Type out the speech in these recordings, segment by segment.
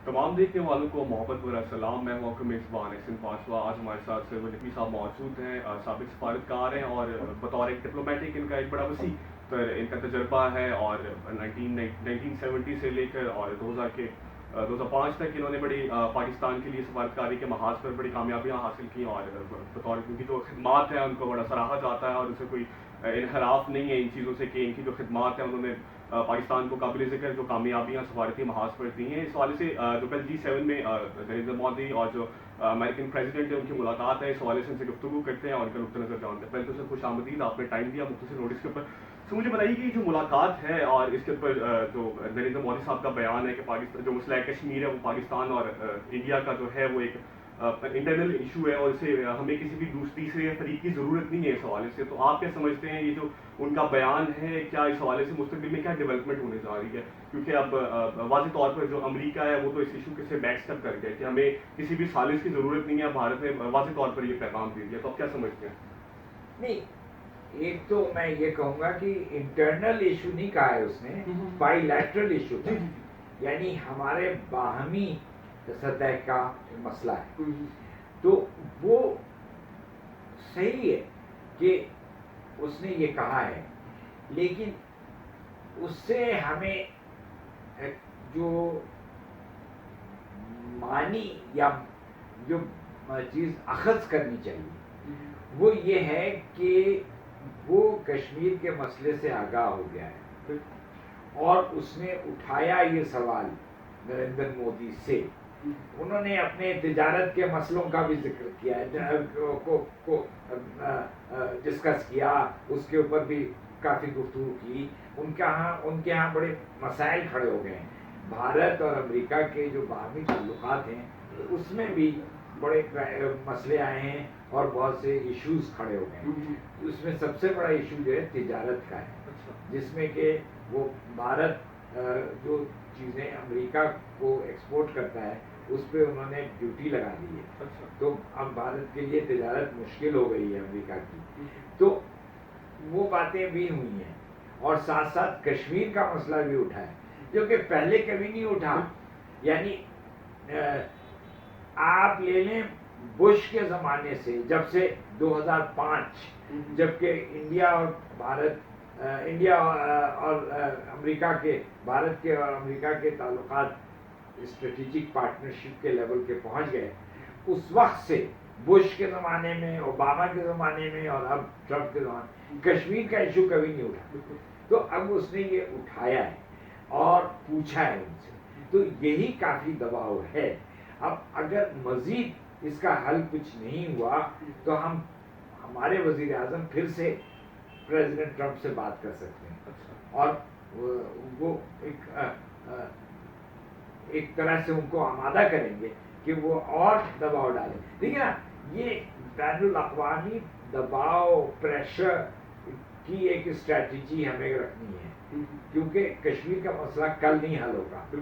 تمام دیکھنے والوں کو محبت برا سلام. میں ہوں میزبان احسن پاشوا. آج ہمارے ساتھ سرور نقوی صاحب موجود ہیں. سابق سفارتکار ہیں اور بطور ایک ڈپلومیٹک ان کا ایک بڑا وسیع ان کا تجربہ ہے, اور 1970 سے لے کر اور 2005 تک انہوں نے بڑی پاکستان کے لیے سفارتکاری کے محاذ پر بڑی کامیابیاں حاصل کی, اور بطور ان کی جو خدمات ہیں ان کو بڑا سراہا جاتا ہے, اور اسے کوئی انحراف نہیں ہے ان چیزوں سے کہ ان کی جو خدمات ہیں انہوں نے پاکستان کو قابل ذکر جو کامیابیاں سفارتی محاذ پر دی ہیں. اس حوالے سے جو کل G7 میں نریندر مودی اور جو امریکن پریزیڈنٹ ہے ان کی ملاقات ہے, اس حوالے سے ان سے گفتگو کرتے ہیں اور ان کا نقطہ نظر جانتے ہیں. پہلے تو سر خوش آمدید, آپ نے ٹائم دیا مختصر نوٹس کے اوپر. تو مجھے بتائیے کہ جو ملاقات ہے اور اس کے اوپر جو نریندر مودی صاحب کا بیان ہے کہ پاکستان جو مسئلہ کشمیر ہے وہ پاکستان اور انڈیا کا جو ہے وہ ایک انٹرنل ایشو ہے, اور اسے ہمیں کسی بھی تیسرے فریق کی ضرورت نہیں ہے اس حوالے سے. تو آپ کیا سمجھتے ہیں یہ جو ان کا بیان ہے, کیا اس حوالے سے مستقبل میں کیا ڈیولپمنٹ ہونے جا رہی ہے؟ کیونکہ اب واضح طور پر جو امریکہ ہے وہ تو اس ایشو سے بیک اسٹیپ کر گیا کہ ہمیں کسی بھی سازش کی ضرورت نہیں ہے. بھارت نے واضح طور پر یہ پیغام دے دیا. تو آپ کیا سمجھتے ہیں؟ نہیں, ایک تو میں یہ کہوں گا کہ انٹرنل ایشو نہیں کہا ہے اس نے, بائی لیٹرل ایشو تھا, یعنی ہمارے باہمی سطح کا مسئلہ ہے. تو وہ صحیح ہے کہ اس نے یہ کہا ہے, لیکن اس سے ہمیں جو معنی یا جو چیز اخذ کرنی چاہیے وہ یہ ہے کہ وہ کشمیر کے مسئلے سے آگاہ ہو گیا ہے, اور اس نے اٹھایا یہ سوال نریندر مودی سے. انہوں نے اپنے تجارت کے مسئلوں کا بھی ذکر کیا ہے, کو ڈسکس کیا, اس کے اوپر بھی کافی گفتگو کی. ان کے ہاں بڑے مسائل کھڑے ہو گئے ہیں. بھارت اور امریکہ کے جو باہمی تعلقات ہیں اس میں بھی بڑے مسئلے آئے ہیں اور بہت سے ایشوز کھڑے ہو گئے ہیں. اس میں سب سے بڑا ایشو جو ہے تجارت کا ہے, جس میں کہ وہ بھارت جو چیزیں امریکہ کو ایکسپورٹ کرتا ہے اس پہ انہوں نے ڈیوٹی لگا دی ہے. تو اب بھارت کے لیے تجارت مشکل ہو گئی ہے امریکہ کی. تو وہ باتیں بھی ہوئی ہیں, اور ساتھ ساتھ کشمیر کا مسئلہ بھی اٹھا ہے جو کہ پہلے کبھی نہیں اٹھا. یعنی آپ لے لیں بش کے زمانے سے, جب سے 2005 جبکہ انڈیا اور بھارت انڈیا اور امریکہ کے بھارت کے اور امریکہ کے تعلقات اسٹریٹجک پارٹنرشپ کے لیول کے پہنچ گئے, اس وقت سے بش کے زمانے میں, اوباما کے زمانے میں اور اب ٹرمپ کے زمانے میں کشمیر کا ایشو کبھی نہیں اٹھا. تو اب اس نے یہ اٹھایا ہے اور پوچھا ہے ان سے, تو یہی کافی دباؤ ہے. اب اگر مزید اس کا حل کچھ نہیں ہوا تو ہمارے وزیر اعظم پھر سے پریزیڈنٹ ٹرمپ سے بات کر سکتے ہیں, اور وہ ایک طرح سے ان کو آمادہ کریں گے کہ وہ اور دباؤ ڈالیں. دیکھیں نا, یہ بین الاقوامی دباؤ پریشر کی ایک اسٹریٹجی ہمیں رکھنی ہے, کیونکہ کشمیر کا مسئلہ کل نہیں حل ہوگا,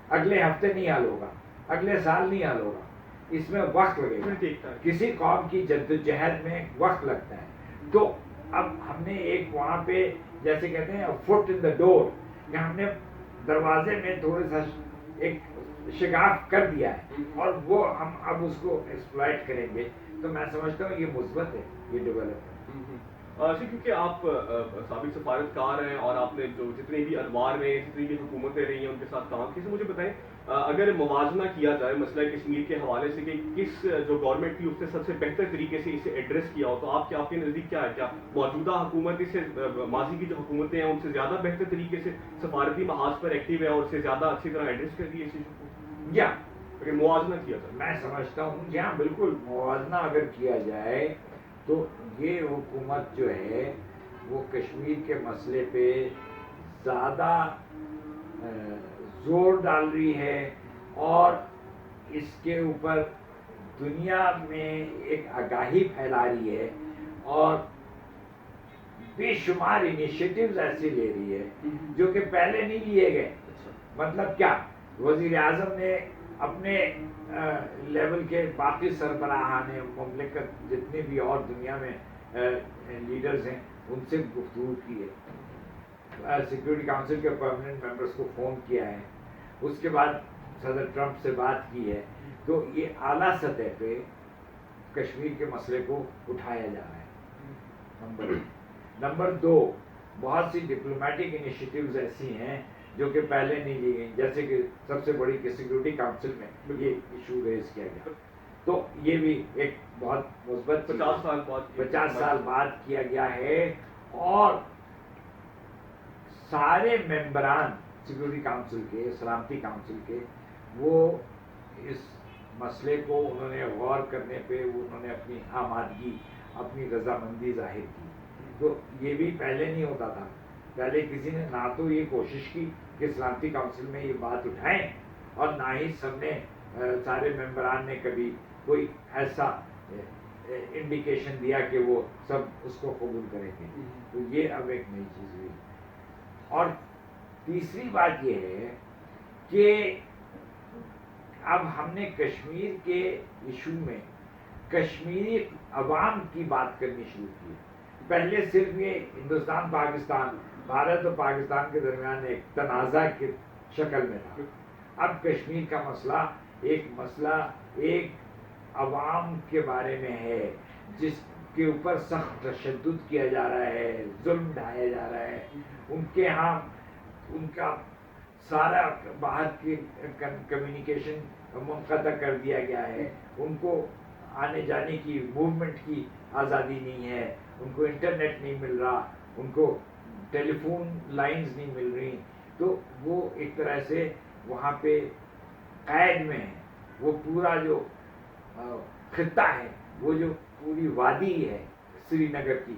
اگلے ہفتے نہیں حل ہوگا, اگلے سال نہیں حل ہوگا. اس میں وقت لگے گا. کسی قوم کی جدوجہد میں وقت لگتا ہے. تو اب ہم نے ایک وہاں پہ جیسے کہتے ہیں فٹ ان دا ڈور, کہ ہم نے دروازے میں تھوڑے سا ایک شگاف کر دیا ہے, اور وہ ہم اب اس کو ایکسپلائٹ کریں گے. تو میں سمجھتا ہوں یہ مثبت ہے, یہ ڈیولپمنٹ. کیونکہ آپ سابق سفارتکار ہیں اور آپ نے جو جتنے بھی ادوار میں جتنی بھی حکومتیں رہی ہیں ان کے ساتھ کام کیا, مجھے بتائیں اگر موازنہ کیا جائے مسئلہ کشمیر کے حوالے سے کہ کس جو گورنمنٹ تھی اس نے سب سے بہتر طریقے سے اسے ایڈریس کیا ہو, تو آپ کے نزدیک کیا ہے؟ کیا موجودہ حکومت اس سے ماضی کی جو حکومتیں ہیں ان سے زیادہ بہتر طریقے سے سفارتی محاذ پر ایکٹیو ہے اور اسے زیادہ اچھی طرح ایڈریس کر دی ہے اس ایشو کو؟ یا اگر موازنہ کیا جائے, میں سمجھتا ہوں جہاں بالکل موازنہ اگر کیا جائے تو یہ حکومت جو ہے وہ کشمیر کے مسئلے پہ زیادہ زور ڈال رہی ہے, اور اس کے اوپر دنیا میں ایک آگاہی پھیلا رہی ہے, اور بے شمار انیشیٹوز ایسے لے رہی ہے جو کہ پہلے نہیں لیے گئے. مطلب کیا, وزیر اعظم نے اپنے لیول کے باقی سربراہان مملکت جتنے بھی اور دنیا میں لیڈرز ہیں ان سے گفتگو کی ہے, سیکورٹی کاؤنسل کے پرماننٹ ممبرس کو فون کیا ہے. اس کے بعد صدر ٹرمپ سے بات کی ہے تو یہ اعلیٰ سطح پہ کشمیر کے مسئلے کو اٹھایا جا رہا ہے، نمبر ایک۔ نمبر دو، بہت سی ڈپلومیٹک انیشیٹیوز ایسی ہیں جو کہ پہلے نہیں لی گئی، جیسے کہ سب سے بڑی کہ سیکورٹی کاؤنسل میں یہ ایشو ریز کیا گیا، تو یہ بھی ایک بہت مثبت 50 سال بعد کیا گیا ہے، اور سارے ممبران سیکورٹی کاؤنسل کے، سلامتی کاؤنسل کے، وہ اس مسئلے کو انہوں نے غور کرنے پہ انہوں نے اپنی آمادگی، اپنی رضامندی ظاہر کی۔ تو یہ بھی پہلے نہیں ہوتا تھا، پہلے کسی نے نہ تو یہ کوشش کی کہ سلامتی کاؤنسل میں یہ بات اٹھائیں، اور نہ ہی سب نے سارے ممبران نے کبھی کوئی ایسا انڈیکیشن دیا کہ وہ سب اس کو قبول کریں گے۔ تو یہ اب ایک نئی چیز ہوئی۔ اور تیسری بات یہ ہے کہ اب ہم نے کشمیر کے ایشو میں کشمیری عوام کی بات کرنی شروع کی۔ پہلے صرف یہ ہندوستان پاکستان، بھارت اور پاکستان کے درمیان ایک تنازع کی شکل میں تھا۔ اب کشمیر کا مسئلہ ایک عوام کے بارے میں ہے، جس کے اوپر سخت تشدد کیا جا رہا ہے، ظلم ڈھایا جا رہا ہے، ان کے ہاں ان کا سارا باہر کی کمیونیکیشن منقطع کر دیا گیا ہے، ان کو آنے جانے کی، موومنٹ کی آزادی نہیں ہے، ان کو انٹرنیٹ نہیں مل رہا، ان کو ٹیلی فون لائنز نہیں مل رہی، تو وہ ایک طرح سے وہاں پہ قید میں ہیں۔ وہ پورا جو خطہ ہے، وہ جو پوری وادی ہے سری نگر کی،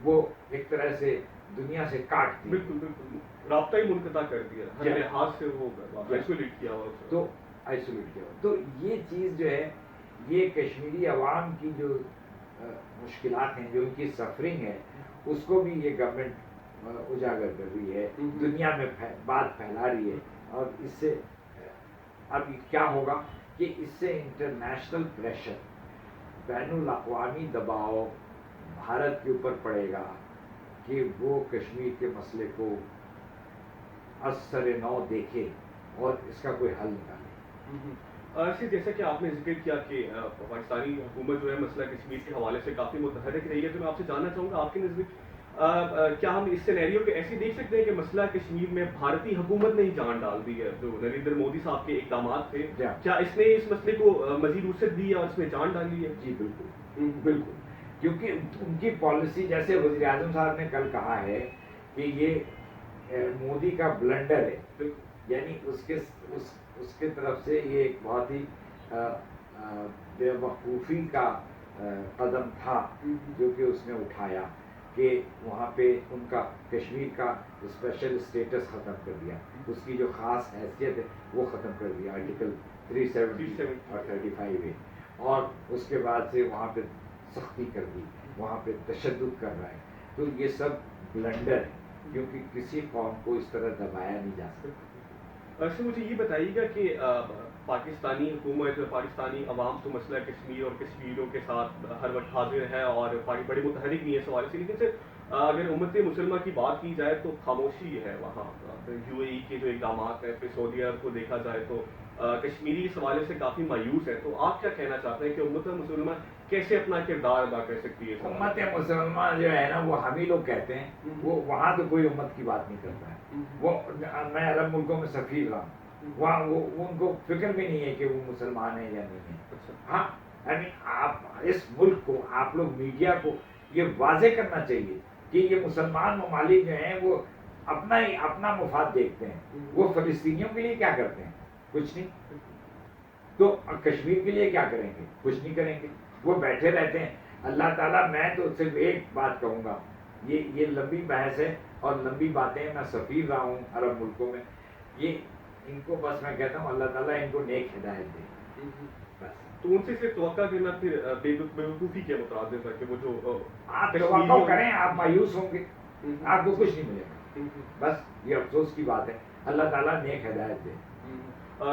وہ ایک طرح سے دنیا سے کاٹ دی، بالکل بالکل رابطہ ہی منقطع کر دیا، ہر لحاظ سے وہ آئسولیٹ کیا ہوا، تو آئسولیٹ کیا ہوا۔ تو یہ چیز جو ہے، یہ کشمیری عوام کی جو مشکلات ہیں، جو ان کی سفرنگ ہے، اس کو بھی یہ گورنمنٹ اجاگر کر رہی ہے، دنیا میں بات پھیلا رہی ہے، اور اس سے اب کیا ہوگا کہ اس سے انٹرنیشنل پریشر، بین الاقوامی دباؤ بھارت کے اوپر پڑے گا کہ وہ کشمیر کے مسئلے کو از سر نو دیکھے اور اس کا کوئی حل نکالے۔ جیسا کہ آپ نے ذکر کیا کہ پاکستانی حکومت جو ہے مسئلہ کشمیر کے حوالے سے کافی متحرک رہی ہے، تو میں آپ سے جاننا چاہوں گا آپ کے نزدیک کیا ہم اس سینیریو کو ایسے دیکھ سکتے ہیں کہ مسئلہ کشمیر میں بھارتی حکومت نے ہی جان ڈال دی ہے؟ جو نریندر مودی صاحب کے اقدامات تھے، کیا اس نے اس مسئلے کو مزید وسعت دی اور اس میں جان ڈالی ہے؟ جی بالکل بالکل، کیونکہ ان کی پالیسی، جیسے وزیر اعظم صاحب نے کل کہا ہے کہ یہ مودی کا بلنڈر ہے، یعنی اس کے طرف سے یہ ایک بہت ہی بے وقوفی کا قدم تھا جو کہ اس نے اٹھایا، کہ وہاں پہ ان کا کشمیر کا اسپیشل اسٹیٹس ختم کر دیا، اس کی جو خاص حیثیت ہے وہ ختم کر دیا، آرٹیکل 370 اور 35A، اور اس کے بعد سے وہاں پہ سختی کر دی، وہاں پہ تشدد کر رہا ہے۔ تو یہ سب بلنڈر ہے، کیونکہ کسی قوم کو اس طرح دبایا نہیں جا سکتا۔ ویسے مجھے یہ بتائیے گا کہ پاکستانی حکومت، پاکستانی عوام تو مسئلہ کشمیر اور کشمیریوں کے ساتھ ہر وقت حاضر ہے اور بڑے متحرک بھی ہے اس حوالے سے، لیکن صرف اگر امت مسلمہ کی بات کی جائے تو خاموشی ہے وہاں۔ UAE کے جو اقدامات ہیں، پھر سعودی عرب کو دیکھا جائے تو کشمیری اس حوالے سے کافی مایوس ہے۔ تو آپ کیا کہنا چاہتے ہیں کہ امت مسلمہ کیسے اپنا کردار ادا کر سکتی ہے؟ امت مسلمہ جو ہے نا، وہ ہم ہی لوگ کہتے ہیں، وہ وہاں تو کوئی امت کی بات نہیں کرتا ہے۔ وہ میں عرب ملکوں میں سفیر رہا ہوں، وہاں وہ ان کو فکر بھی نہیں ہے کہ وہ مسلمان ہیں یا نہیں ہیں۔ ہاں، یعنی آپ اس ملک کو، آپ لوگ میڈیا کو یہ واضح کرنا چاہیے کہ یہ مسلمان ممالک جو ہیں وہ اپنا مفاد دیکھتے ہیں۔ وہ فلسطینیوں کے لیے کیا کرتے ہیں؟ کچھ نہیں۔ تو کشمیر کے لیے کیا کریں گے؟ کچھ نہیں کریں گے، وہ بیٹھے رہتے ہیں۔ اللہ تعالیٰ، میں تو صرف ایک بات کہوں گا، یہ لمبی بحث ہے اور لمبی باتیں، میں سفیر رہا ہوں عرب ملکوں میں، یہ ان کو بس میں کہتا ہوں اللہ تعالیٰ ان کو نیک ہدایت دے، بس۔ تو ان سے صرف توقع کرنا پھر بے وقوفی کے مترادف ہے کہ وہ جو آپ توقع کریں، آپ مایوس ہوں گے، آپ کو کچھ نہیں ملے گا، بس یہ افسوس کی بات ہے۔ اللہ تعالیٰ نیک ہدایت دے۔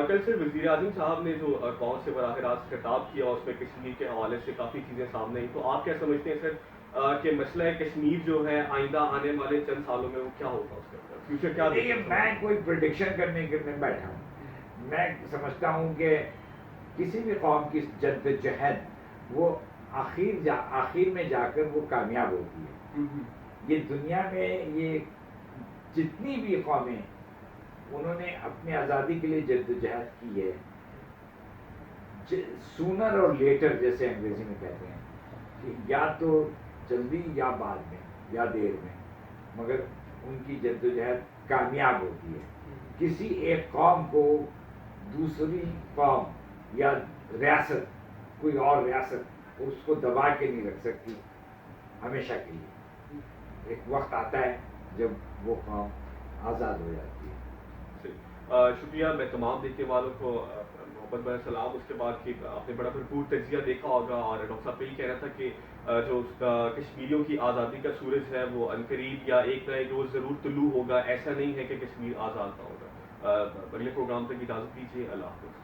کل سے وزیر اعظم صاحب نے جو قوم سے براہ راست خطاب کیا، اس میں کشمیر کے حوالے سے کافی چیزیں سامنے آئیں، تو آپ کیا سمجھتے ہیں سر کہ مسئلہ کشمیر جو ہے آئندہ آنے والے چند سالوں میں وہ کیا ہوگا، اس کا فیوچر کیا؟ دیکھیے، میں کوئی پریڈکشن کرنے کے میں بیٹھا ہوں، میں سمجھتا ہوں کہ کسی بھی قوم کی جدوجہد وہ آخر میں جا کر وہ کامیاب ہوتی ہے. یہ دنیا میں یہ جتنی بھی قومیں انہوں نے اپنی آزادی کے لیے جدوجہد کی ہے، سونر اور لیٹر جیسے انگریزی میں کہتے ہیں کہ یا تو جلدی یا بعد میں یا دیر میں، مگر ان کی جدوجہد کامیاب ہوتی ہے. کسی ایک قوم کو دوسری قوم یا ریاست، کوئی اور ریاست اس کو دبا کے نہیں رکھ سکتی ہمیشہ کے لیے. ایک وقت آتا ہے جب وہ قوم آزاد ہو جاتی ہے. شکریہ. میں تمام دیکھنے والوں کو محبت بھرا سلام. اس کے بعد کہ آپ نے بڑا بھرپور تجزیہ دیکھا ہوگا، اور ڈاکٹر صاحب کا یہ کہنا تھا کہ جو کشمیریوں کی آزادی کا سورج ہے وہ عنقریب یا ایک نہ ایک روز ضرور طلوع ہوگا. ایسا نہیں ہے کہ کشمیر آزاد نہ ہوگا. اگلے پروگرام تک اجازت دیجیے. اللہ حافظ.